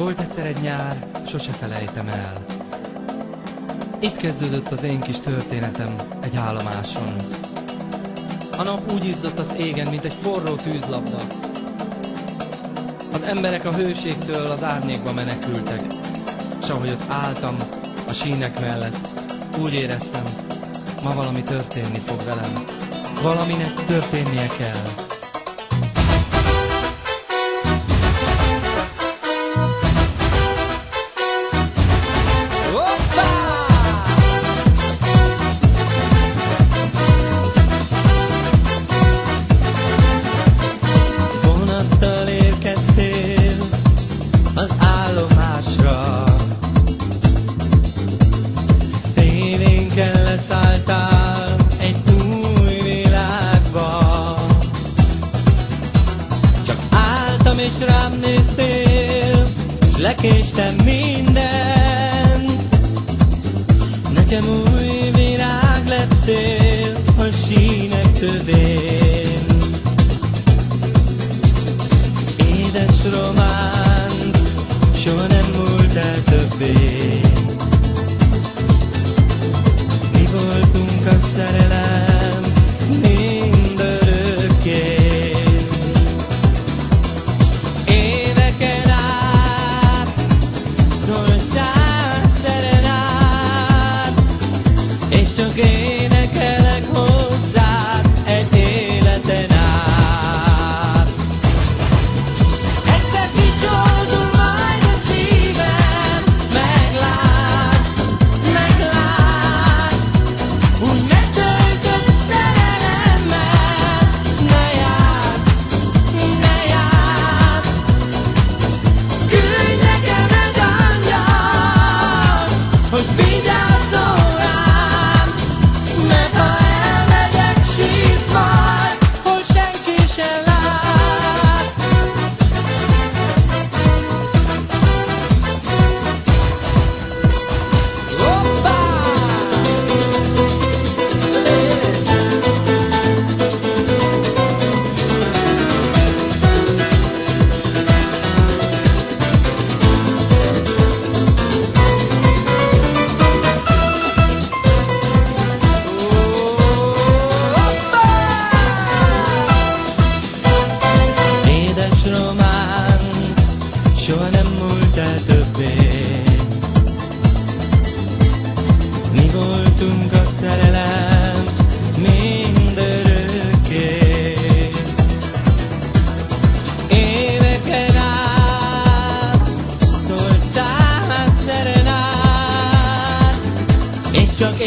Volt egyszer egy nyár, sose felejtem el. Itt kezdődött az én kis történetem egy állomáson. A nap úgy izzadt az égen, mint egy forró tűzlabda. Az emberek a hőségtől az árnyékba menekültek, s ahogy ott álltam a sínek mellett, úgy éreztem, ma valami történni fog velem. Valaminek történnie kell. Vonattal érkeztél az állomásra, félénken leszálltál egy új világba. Csak álltam és rám néztél, s lekéstem mindent. Nekem új virág lettél a sínek tövén. Édes románc, soha nem múlt el többé. Mi voltunk a szerelem mindörökké. Éveken át szólt 100 szerenát, és csak énekelek hozzád egy életen át. Egyszer kicsordul majd a szívem, meglásd, úgy megtöltött szerelemmel. Ne játsz, küldj nekem egy angyalt, hogy vigyázzon rám, mert ha elmegyek, sírsz majd, hogy senki sem lát. Hoppá! Édes románc, soha nem múlt el többé. Mi voltunk a szerelem mindörökké. Éveken át szólt 100 szerenát, és csak